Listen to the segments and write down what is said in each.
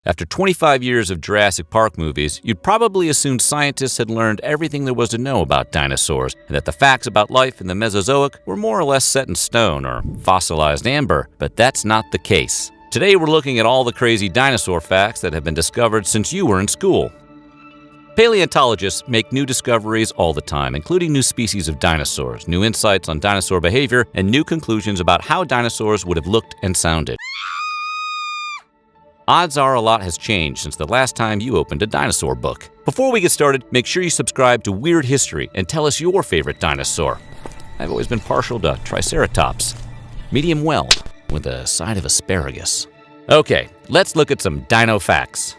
After 25 years of Jurassic Park movies, you'd probably assume scientists had learned everything there was to know about dinosaurs, and that the facts about life in the Mesozoic were more or less set in stone or fossilized amber, but that's not the case. Today we're looking at all the crazy dinosaur facts that have been discovered since you were in school. Paleontologists make new discoveries all the time, including new species of dinosaurs, new insights on dinosaur behavior, and new conclusions about how dinosaurs would have looked and sounded. Odds are a lot has changed since the last time you opened a dinosaur book. Before we get started, make sure you subscribe to Weird History and tell us your favorite dinosaur. I've always been partial to Triceratops, medium well, with a side of asparagus. Okay, let's look at some dino facts.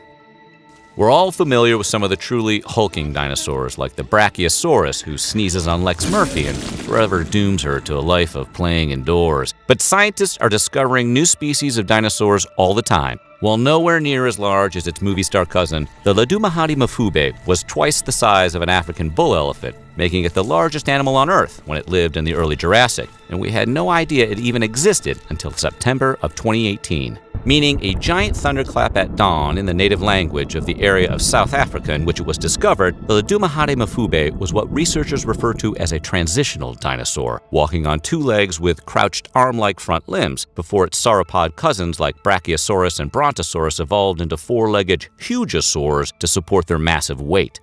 We're all familiar with some of the truly hulking dinosaurs, like the Brachiosaurus, who sneezes on Lex Murphy and forever dooms her to a life of playing indoors. But scientists are discovering new species of dinosaurs all the time. While nowhere near as large as its movie star cousin, the Ladumahati-mafube was twice the size of an African bull elephant, making it the largest animal on Earth when it lived in the early Jurassic, and we had no idea it even existed until September of 2018. Meaning a giant thunderclap at dawn in the native language of the area of South Africa in which it was discovered, the Ladumahati-mafube was what researchers refer to as a transitional dinosaur, walking on two legs with crouched arm-like front limbs, before its sauropod cousins like Brachiosaurus and Brontosaurus evolved into four-legged hugeosaurs to support their massive weight.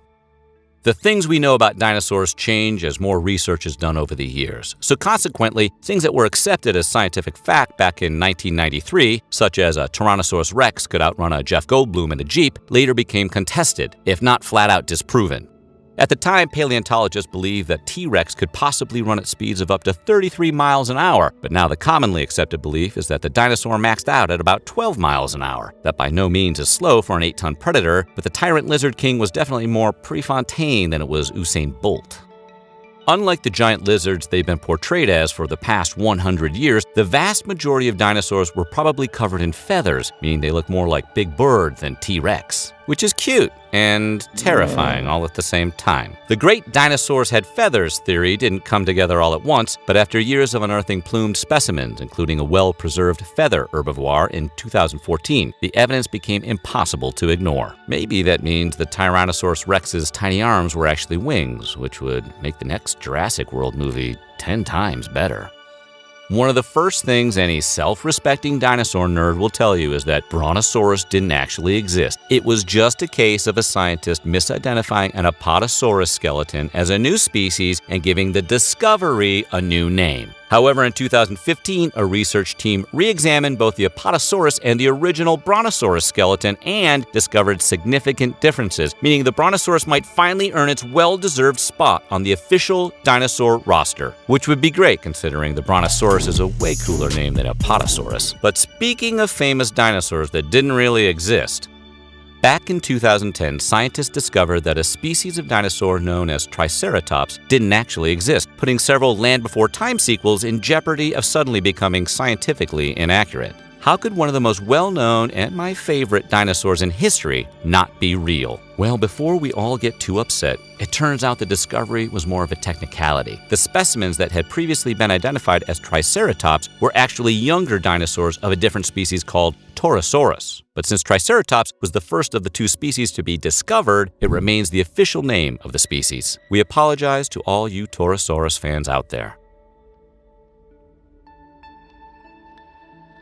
The things we know about dinosaurs change as more research is done over the years. So consequently, things that were accepted as scientific fact back in 1993, such as a Tyrannosaurus rex could outrun a Jeff Goldblum in a Jeep, later became contested, if not flat out disproven. At the time, paleontologists believed that T-Rex could possibly run at speeds of up to 33 miles an hour, but now the commonly accepted belief is that the dinosaur maxed out at about 12 miles an hour. That by no means is slow for an 8-ton predator, but the tyrant lizard king was definitely more Prefontaine than it was Usain Bolt. Unlike the giant lizards they've been portrayed as for the past 100 years, the vast majority of dinosaurs were probably covered in feathers, meaning they look more like Big Bird than T-Rex. Which is cute and terrifying all at the same time. The great dinosaurs had feathers theory didn't come together all at once, but after years of unearthing plumed specimens, including a well-preserved feather herbivore in 2014, the evidence became impossible to ignore. Maybe that means the Tyrannosaurus Rex's tiny arms were actually wings, which would make the next Jurassic World movie 10 times better. One of the first things any self-respecting dinosaur nerd will tell you is that Brontosaurus didn't actually exist. It was just a case of a scientist misidentifying an Apatosaurus skeleton as a new species and giving the discovery a new name. However, in 2015, a research team re-examined both the Apatosaurus and the original Brontosaurus skeleton and discovered significant differences, meaning the Brontosaurus might finally earn its well-deserved spot on the official dinosaur roster, which would be great considering the Brontosaurus is a way cooler name than Apatosaurus. But speaking of famous dinosaurs that didn't really exist, back in 2010, scientists discovered that a species of dinosaur known as Triceratops didn't actually exist, putting several Land Before Time sequels in jeopardy of suddenly becoming scientifically inaccurate. How could one of the most well-known and my favorite dinosaurs in history not be real? Well, before we all get too upset, it turns out the discovery was more of a technicality. The specimens that had previously been identified as Triceratops were actually younger dinosaurs of a different species called Torosaurus. But since Triceratops was the first of the two species to be discovered, it remains the official name of the species. We apologize to all you Torosaurus fans out there.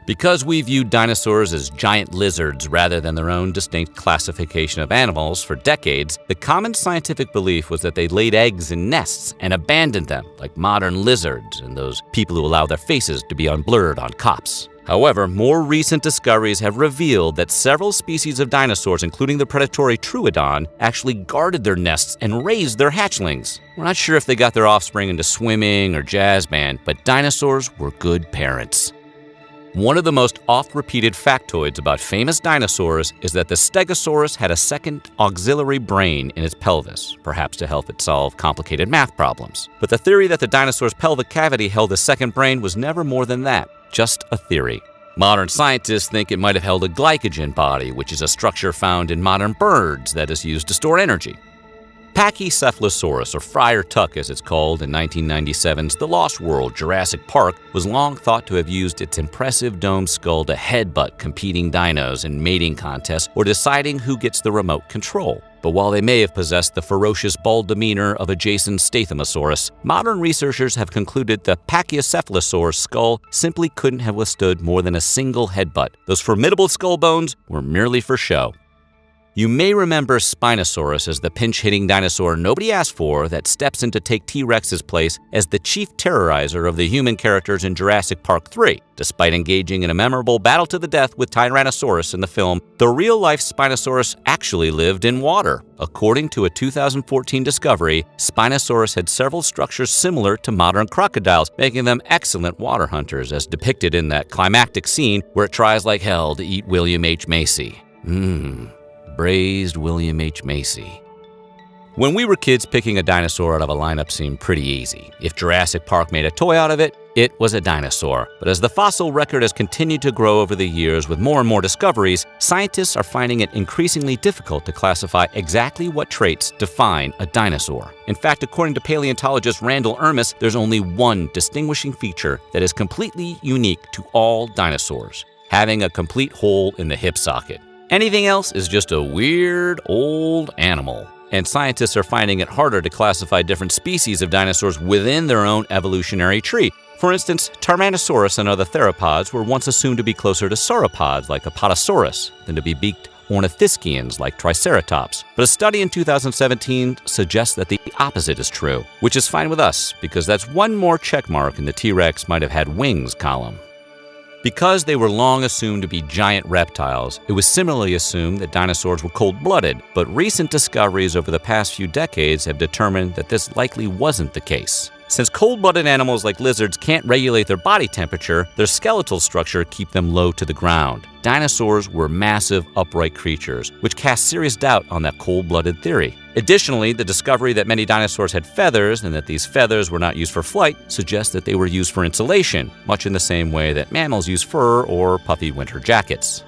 Because we viewed dinosaurs as giant lizards rather than their own distinct classification of animals for decades, the common scientific belief was that they laid eggs in nests and abandoned them, like modern lizards and those people who allow their faces to be unblurred on cops. However, more recent discoveries have revealed that several species of dinosaurs, including the predatory Troodon, actually guarded their nests and raised their hatchlings. We're not sure if they got their offspring into swimming or jazz band, but dinosaurs were good parents. One of the most oft-repeated factoids about famous dinosaurs is that the Stegosaurus had a second auxiliary brain in its pelvis, perhaps to help it solve complicated math problems. But the theory that the dinosaur's pelvic cavity held a second brain was never more than that, just a theory. Modern scientists think it might have held a glycogen body, which is a structure found in modern birds that is used to store energy. Pachycephalosaurus, or Friar Tuck as it's called in 1997's The Lost World Jurassic Park, was long thought to have used its impressive domed skull to headbutt competing dinos in mating contests or deciding who gets the remote control. But while they may have possessed the ferocious, bald demeanor of a Jason Stathamosaurus, modern researchers have concluded the Pachycephalosaurus skull simply couldn't have withstood more than a single headbutt. Those formidable skull bones were merely for show. You may remember Spinosaurus as the pinch-hitting dinosaur nobody asked for that steps in to take T-Rex's place as the chief terrorizer of the human characters in Jurassic Park 3. Despite engaging in a memorable battle to the death with Tyrannosaurus in the film, the real-life Spinosaurus actually lived in water. According to a 2014 discovery, Spinosaurus had several structures similar to modern crocodiles, making them excellent water hunters, as depicted in that climactic scene where it tries like hell to eat William H. Macy. Braised William H. Macy. When we were kids, picking a dinosaur out of a lineup seemed pretty easy. If Jurassic Park made a toy out of it, it was a dinosaur. But as the fossil record has continued to grow over the years with more and more discoveries, scientists are finding it increasingly difficult to classify exactly what traits define a dinosaur. In fact, according to paleontologist Randall Ermis, there's only one distinguishing feature that is completely unique to all dinosaurs: having a complete hole in the hip socket. Anything else is just a weird, old animal. And scientists are finding it harder to classify different species of dinosaurs within their own evolutionary tree. For instance, Tyrannosaurus and other theropods were once assumed to be closer to sauropods like Apatosaurus than to be beaked ornithischians like Triceratops. But a study in 2017 suggests that the opposite is true, which is fine with us because that's one more checkmark in the T-Rex might have had wings column. Because they were long assumed to be giant reptiles, it was similarly assumed that dinosaurs were cold-blooded, but recent discoveries over the past few decades have determined that this likely wasn't the case. Since cold-blooded animals like lizards can't regulate their body temperature, their skeletal structure keeps them low to the ground. Dinosaurs were massive, upright creatures, which cast serious doubt on that cold-blooded theory. Additionally, the discovery that many dinosaurs had feathers and that these feathers were not used for flight suggests that they were used for insulation, much in the same way that mammals use fur or puffy winter jackets.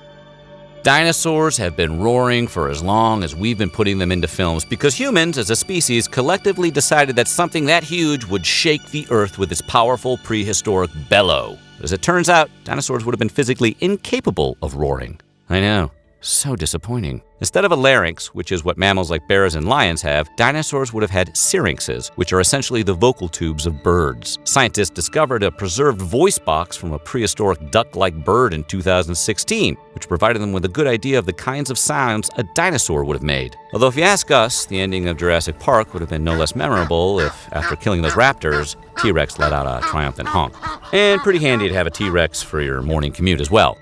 Dinosaurs have been roaring for as long as we've been putting them into films because humans, as a species, collectively decided that something that huge would shake the earth with its powerful prehistoric bellow. As it turns out, dinosaurs would have been physically incapable of roaring. I know. So disappointing. Instead of a larynx, which is what mammals like bears and lions have, dinosaurs would have had syrinxes, which are essentially the vocal tubes of birds. Scientists discovered a preserved voice box from a prehistoric duck-like bird in 2016, which provided them with a good idea of the kinds of sounds a dinosaur would have made. Although if you ask us, the ending of Jurassic Park would have been no less memorable if, after killing those raptors, T-Rex let out a triumphant honk. And pretty handy to have a T-Rex for your morning commute as well.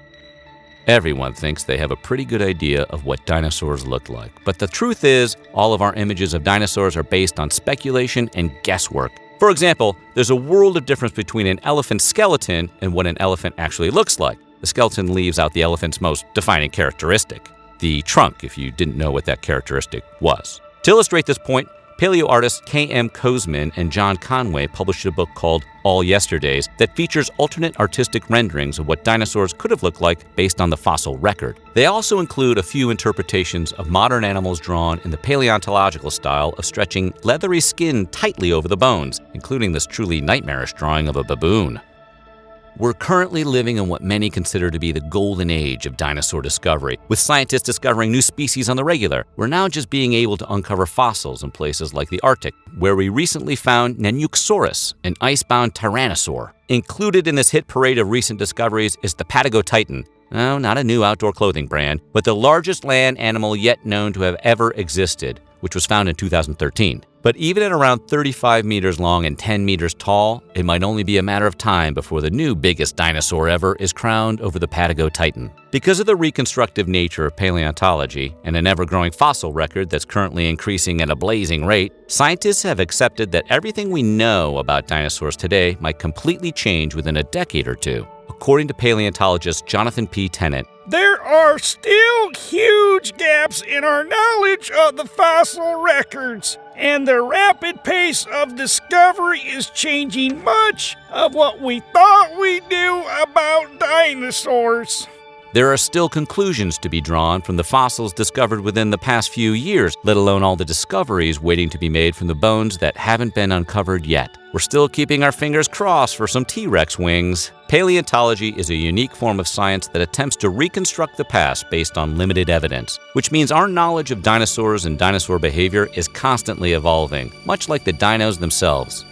Everyone thinks they have a pretty good idea of what dinosaurs look like. But the truth is, all of our images of dinosaurs are based on speculation and guesswork. For example, there's a world of difference between an elephant's skeleton and what an elephant actually looks like. The skeleton leaves out the elephant's most defining characteristic, the trunk, if you didn't know what that characteristic was. To illustrate this point, paleo artists K.M. Kozman and John Conway published a book called All Yesterdays that features alternate artistic renderings of what dinosaurs could have looked like based on the fossil record. They also include a few interpretations of modern animals drawn in the paleontological style of stretching leathery skin tightly over the bones, including this truly nightmarish drawing of a baboon. We're currently living in what many consider to be the golden age of dinosaur discovery, with scientists discovering new species on the regular. We're now just being able to uncover fossils in places like the Arctic, where we recently found Nanuqsaurus, an icebound tyrannosaur. Included in this hit parade of recent discoveries is the Patagotitan. No, not a new outdoor clothing brand, but the largest land animal yet known to have ever existed, which was found in 2013. But even at around 35 meters long and 10 meters tall, it might only be a matter of time before the new biggest dinosaur ever is crowned over the Patagotitan. Because of the reconstructive nature of paleontology and an ever-growing fossil record that's currently increasing at a blazing rate, scientists have accepted that everything we know about dinosaurs today might completely change within a decade or two. According to paleontologist Jonathan P. Tennant, there are still huge gaps in our knowledge of the fossil records, and the rapid pace of discovery is changing much of what we thought we knew about dinosaurs. There are still conclusions to be drawn from the fossils discovered within the past few years, let alone all the discoveries waiting to be made from the bones that haven't been uncovered yet. We're still keeping our fingers crossed for some T-Rex wings. Paleontology is a unique form of science that attempts to reconstruct the past based on limited evidence, which means our knowledge of dinosaurs and dinosaur behavior is constantly evolving, much like the dinos themselves.